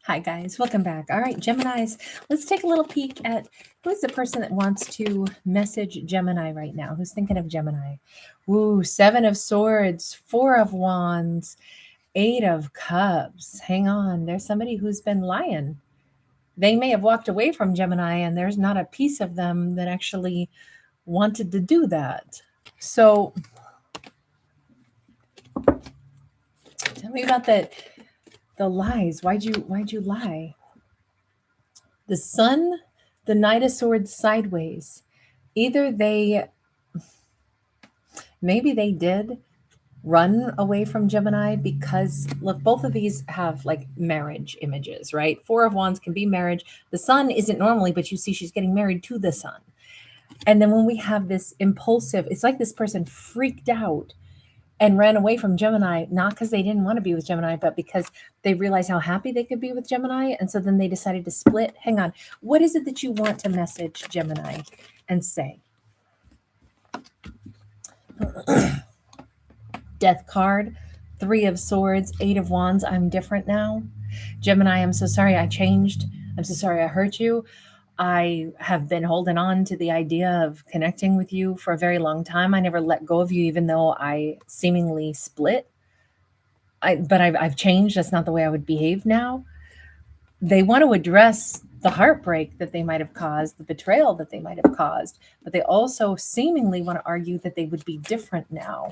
Hi guys, welcome back. All right, Geminis, let's take a little peek at who's the person that wants to message Gemini right now. Who's thinking of Gemini? Ooh, 7 of Swords, 4 of Wands, 8 of Cups. Hang on, there's somebody who's been lying. They may have walked away from Gemini and there's not a piece of them that actually wanted to do that. So tell me about the lies. Why'd you lie? The Sun, the Knight of Swords sideways. Either maybe they did run away from Gemini because, look, both of these have like marriage images, right? 4 of Wands can be marriage. The Sun isn't normally, but you see she's getting married to the Sun. And then when we have this impulsive, it's like this person freaked out and ran away from Gemini, not because they didn't want to be with Gemini, but because they realized how happy they could be with Gemini. And so then they decided to split. Hang on. What is it that you want to message Gemini and say? Death card, 3 of Swords, 8 of Wands. I'm different now. Gemini, I'm so sorry I changed. I'm so sorry I hurt you. I have been holding on to the idea of connecting with you for a very long time. I never let go of you, even though I seemingly split. But I've changed. That's not the way I would behave now. They want to address the heartbreak that they might have caused, the betrayal that they might have caused, but they also seemingly want to argue that they would be different now.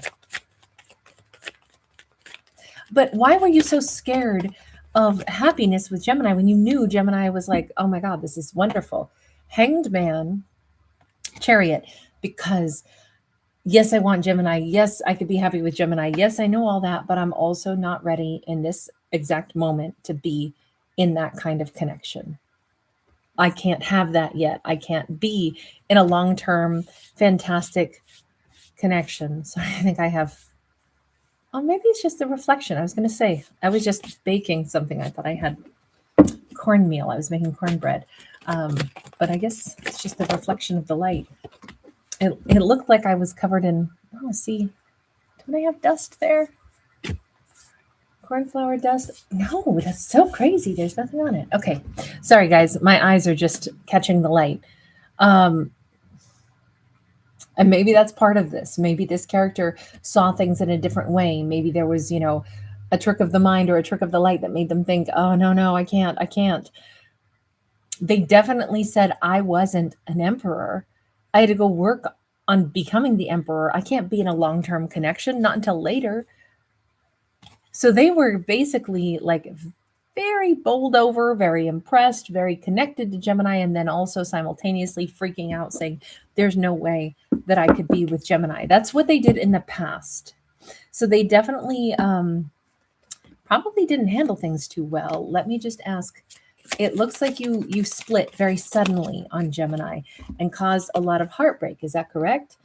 But why were you so scared of happiness with Gemini when you knew Gemini was like, oh my God, this is wonderful? Hanged Man, Chariot, because yes, I want Gemini. Yes, I could be happy with Gemini. Yes, I know all that, but I'm also not ready in this exact moment to be in that kind of connection. I can't have that yet. I can't be in a long-term, fantastic connection. So I think I have, oh, maybe it's just the reflection. I was going to say, I was just baking something. I thought I had cornmeal. I was making cornbread. But I guess it's just the reflection of the light. It looked like I was covered in, oh, see, don't I have dust there? Cornflower dust? No, that's so crazy. There's nothing on it. Okay. Sorry, guys. My eyes are just catching the light. And maybe that's part of this. Maybe this character saw things in a different way. Maybe there was, a trick of the mind or a trick of the light that made them think, oh, no, I can't. They definitely said I wasn't an emperor. I had to go work on becoming the emperor. I can't be in a long-term connection, not until later. So they were basically like very bowled over, very impressed, very connected to Gemini, and then also simultaneously freaking out, saying, there's no way that I could be with Gemini. That's what they did in the past. So they definitely probably didn't handle things too well. Let me just ask. It looks like you split very suddenly on Gemini and caused a lot of heartbreak. Is that correct?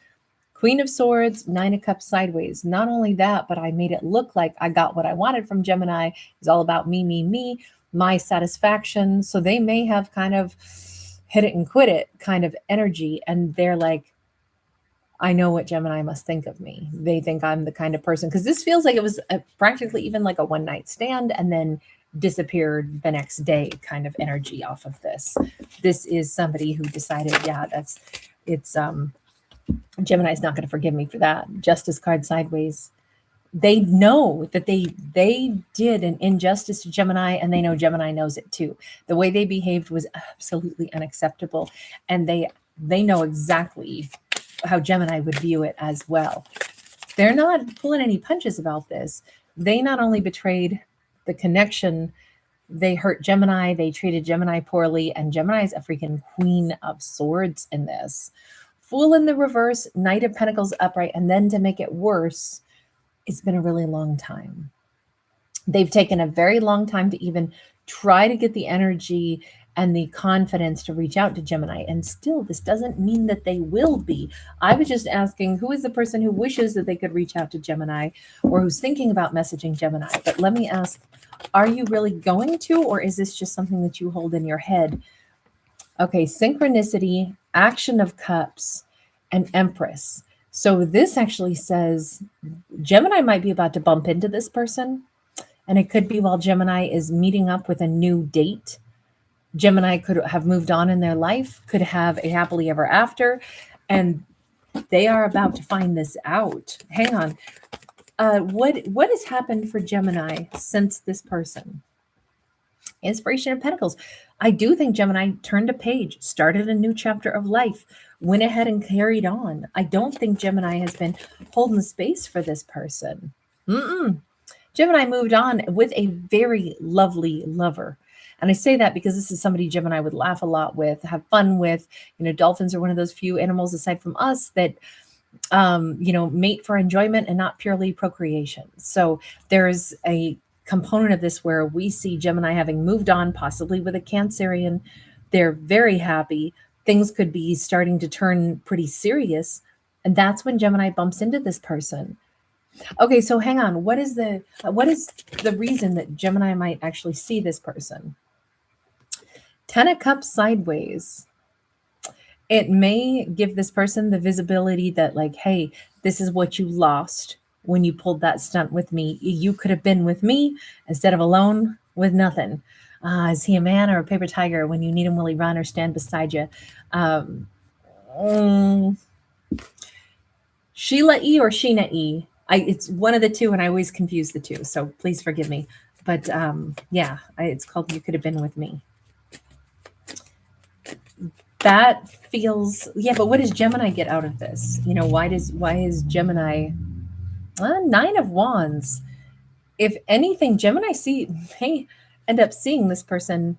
Queen of Swords, 9 of Cups sideways. Not only that, but I made it look like I got what I wanted from Gemini. It's all about me, my satisfaction. So they may have kind of hit it and quit it kind of energy. And they're like, I know what Gemini must think of me. They think I'm the kind of person, because this feels like it was practically even like a one-night stand and then disappeared the next day kind of energy off of this. This is somebody who decided, yeah, it's Gemini's not going to forgive me for that. Justice card sideways. They know that they did an injustice to Gemini, and they know Gemini knows it too. The way they behaved was absolutely unacceptable, and they know exactly how Gemini would view it as well. They're not pulling any punches about this. They not only betrayed the connection, they hurt Gemini, they treated Gemini poorly, and Gemini's a freaking Queen of Swords in this. Fool in the reverse, Knight of Pentacles upright, and then to make it worse, it's been a really long time. They've taken a very long time to even try to get the energy and the confidence to reach out to Gemini. And still, this doesn't mean that they will be. I was just asking, who is the person who wishes that they could reach out to Gemini or who's thinking about messaging Gemini? But let me ask, are you really going to, or is this just something that you hold in your head? Okay, synchronicity, Action of Cups, and Empress. So this actually says Gemini might be about to bump into this person, And it could be while Gemini is meeting up with a new date. Gemini could have moved on in their life, could have a happily ever after, and they are about to find this out. Hang on. What has happened for Gemini since this person? Inspiration of Pentacles. I do think Gemini turned a page, started a new chapter of life, went ahead and carried on. I don't think Gemini has been holding space for this person. Gemini moved on with a very lovely lover. And I say that because this is somebody Gemini would laugh a lot with, have fun with. You know, dolphins are one of those few animals aside from us that mate for enjoyment and not purely procreation. So there's a component of this where we see Gemini having moved on, possibly with a Cancerian. They're very happy. Things could be starting to turn pretty serious. And that's when Gemini bumps into this person. Okay, so hang on. What is the reason that Gemini might actually see this person? 10 of Cups sideways. It may give this person the visibility that, like, hey, this is what you lost when you pulled that stunt with me. You could have been with me instead of alone with nothing. Is he a man or a paper tiger? When you need him, will he run or stand beside you? Sheila-E or Sheena-E? It's one of the two, and I always confuse the two, so please forgive me. But it's called You Could Have Been With Me. That feels, but what does Gemini get out of this? You know, why is Gemini 9 of Wands? If anything, Gemini may end up seeing this person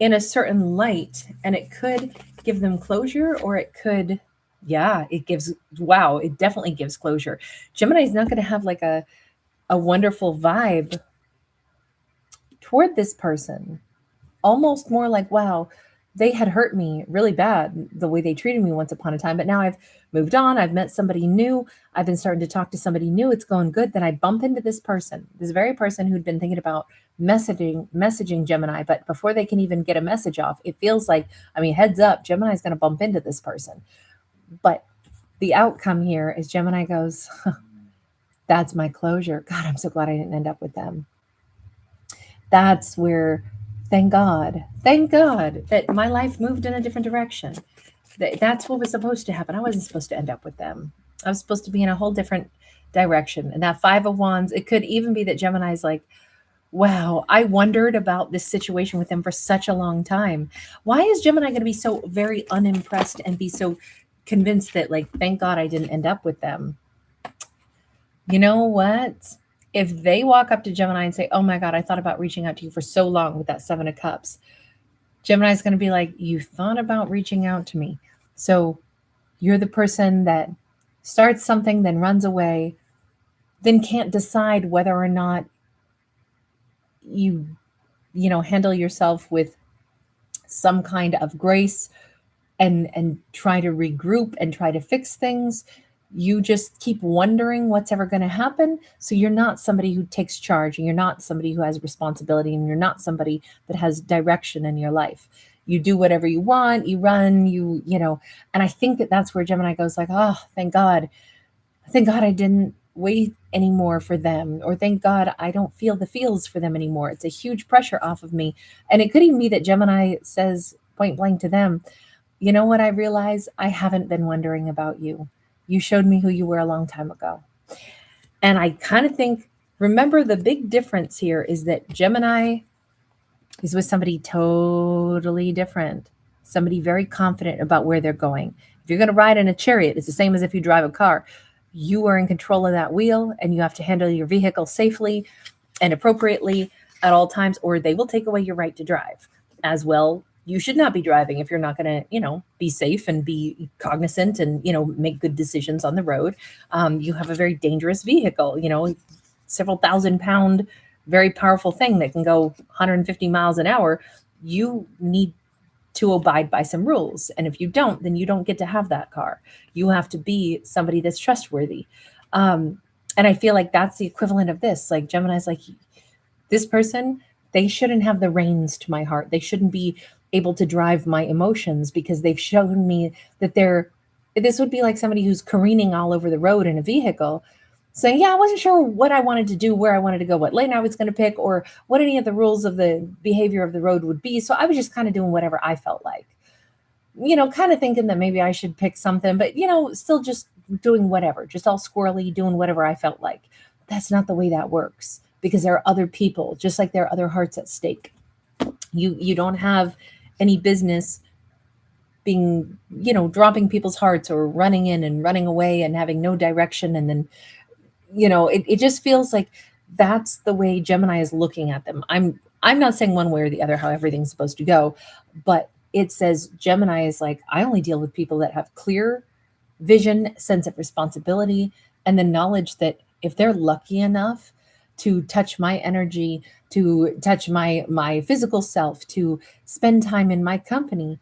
in a certain light, and it could give them closure, or it could, it definitely gives closure. Gemini is not going to have like a wonderful vibe toward this person. Almost more like, wow, they had hurt me really bad the way they treated me once upon a time, but now I've moved on. I've met somebody new. I've been starting to talk to somebody new. It's going good. Then I bump into this person, this very person who'd been thinking about messaging Gemini, but before they can even get a message off, it feels like, heads up, Gemini's going to bump into this person. But the outcome here is Gemini goes, that's my closure. God, I'm so glad I didn't end up with them. That's where, thank God that my life moved in a different direction. That's what was supposed to happen. I wasn't supposed to end up with them. I was supposed to be in a whole different direction. And that 5 of Wands, it could even be that Gemini's like, wow, I wondered about this situation with them for such a long time. Why is Gemini going to be so very unimpressed and be so convinced that, like, thank God I didn't end up with them? You know what? If they walk up to Gemini and say, oh my God, I thought about reaching out to you for so long with that 7 of Cups, Gemini's going to be like, you thought about reaching out to me. So you're the person that starts something, then runs away, then can't decide whether or not you handle yourself with some kind of grace and try to regroup and try to fix things. You just keep wondering what's ever going to happen. So you're not somebody who takes charge, and you're not somebody who has responsibility, and you're not somebody that has direction in your life. You do whatever you want, you run, and I think that that's where Gemini goes like, oh, thank God I didn't wait anymore for them, or thank God I don't feel the feels for them anymore. It's a huge pressure off of me. And it could even be that Gemini says point blank to them, you know what, I realize I haven't been wondering about you. You showed me who you were a long time ago. And I kind of think, remember, the big difference here is that Gemini is with somebody totally different, somebody very confident about where they're going. If you're going to ride in a chariot, it's the same as if you drive a car. You are in control of that wheel, and you have to handle your vehicle safely and appropriately at all times, or they will take away your right to drive. As well, you should not be driving if you're not going to, be safe and be cognizant and, make good decisions on the road. You have a very dangerous vehicle, several thousand-pound, very powerful thing that can go 150 miles an hour. You need to abide by some rules. And if you don't, then you don't get to have that car. You have to be somebody that's trustworthy. And I feel like that's the equivalent of this. Like, Gemini's like, this person, they shouldn't have the reins to my heart. They shouldn't be able to drive my emotions, because they've shown me that this would be like somebody who's careening all over the road in a vehicle. saying, yeah, I wasn't sure what I wanted to do, where I wanted to go, what lane I was going to pick, or what any of the rules of the behavior of the road would be. So I was just kind of doing whatever I felt like, kind of thinking that maybe I should pick something, but, still just doing whatever, just all squirrely, doing whatever I felt like. That's not the way that works, because there are other people, just like there are other hearts at stake. You don't have any business being, dropping people's hearts or running in and running away and having no direction. And then, it just feels like that's the way Gemini is looking at them. I'm not saying one way or the other how everything's supposed to go, but it says Gemini is like, I only deal with people that have clear vision, sense of responsibility, and the knowledge that if they're lucky enough to touch my energy, to touch my physical self, to spend time in my company,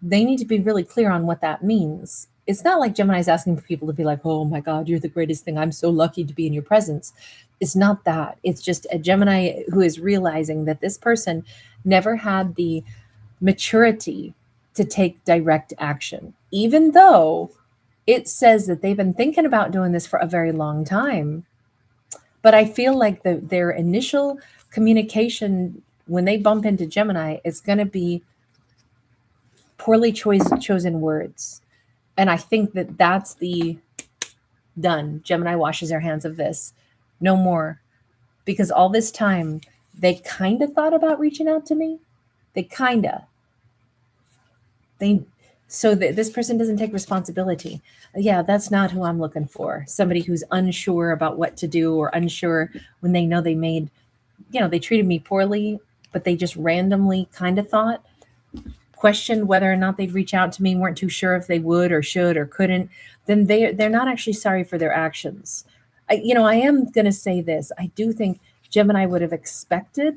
they need to be really clear on what that means. It's not like Gemini's asking for people to be like, oh my God, you're the greatest thing. I'm so lucky to be in your presence. It's not that. It's just a Gemini who is realizing that this person never had the maturity to take direct action, even though it says that they've been thinking about doing this for a very long time. But I feel like their initial communication when they bump into Gemini is going to be poorly chosen words. And I think that that's the done. Gemini washes their hands of this. No more. Because all this time, they kind of thought about reaching out to me. So that this person doesn't take responsibility. Yeah, that's not who I'm looking for. Somebody who's unsure about what to do, or unsure when they know they treated me poorly, but they just randomly kind of questioned whether or not they'd reach out to me, weren't too sure if they would or should or couldn't, then they're not actually sorry for their actions. I am going to say this. I do think Gemini would have expected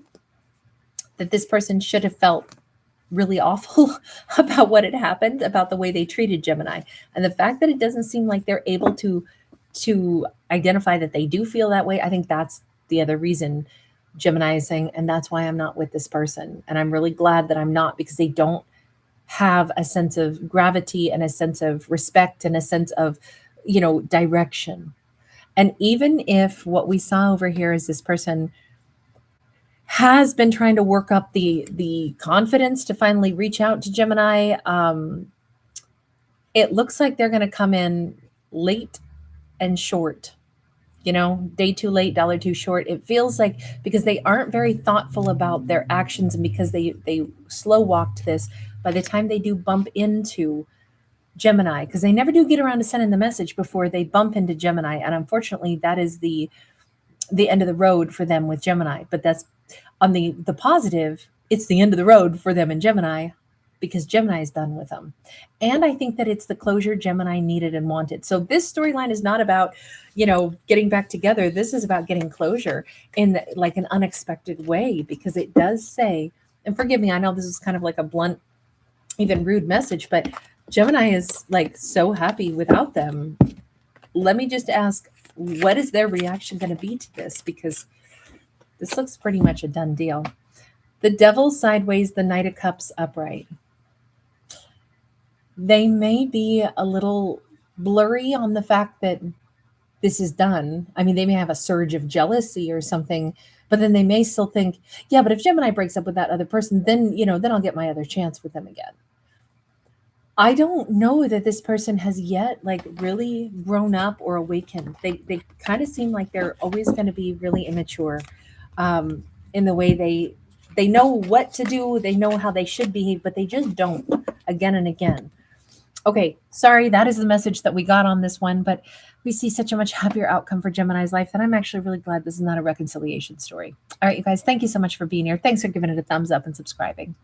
that this person should have felt really awful about what had happened, about the way they treated Gemini. And the fact that it doesn't seem like they're able to identify that they do feel that way, I think that's the other reason Gemini is saying, and that's why I'm not with this person. And I'm really glad that I'm not, because they don't have a sense of gravity and a sense of respect and a sense of, direction. And even if what we saw over here is this person has been trying to work up the confidence to finally reach out to Gemini, it looks like they're going to come in late and short. Day too late, dollar too short. It feels like, because they aren't very thoughtful about their actions, and because they slow walked this, by the time they do bump into Gemini, because they never do get around to sending the message before they bump into Gemini. And unfortunately, that is the end of the road for them with Gemini. But that's on the positive, it's the end of the road for them in Gemini, because Gemini is done with them. And I think that it's the closure Gemini needed and wanted. So this storyline is not about, getting back together. This is about getting closure in like an unexpected way, because it does say, and forgive me, I know this is kind of like a blunt, even rude message, but Gemini is like so happy without them. Let me just ask, what is their reaction going to be to this? Because this looks pretty much a done deal. The Devil sideways, the Knight of Cups upright. They may be a little blurry on the fact that this is done. I mean, they may have a surge of jealousy or something, but then they may still think, yeah, but if Gemini breaks up with that other person, then, then I'll get my other chance with them again. I don't know that this person has yet like really grown up or awakened. They kind of seem like they're always going to be really immature in the way they know what to do. They know how they should behave, but they just don't, again and again. Okay, sorry, that is the message that we got on this one, but we see such a much happier outcome for Gemini's life that I'm actually really glad this is not a reconciliation story. All right, you guys, thank you so much for being here. Thanks for giving it a thumbs up and subscribing.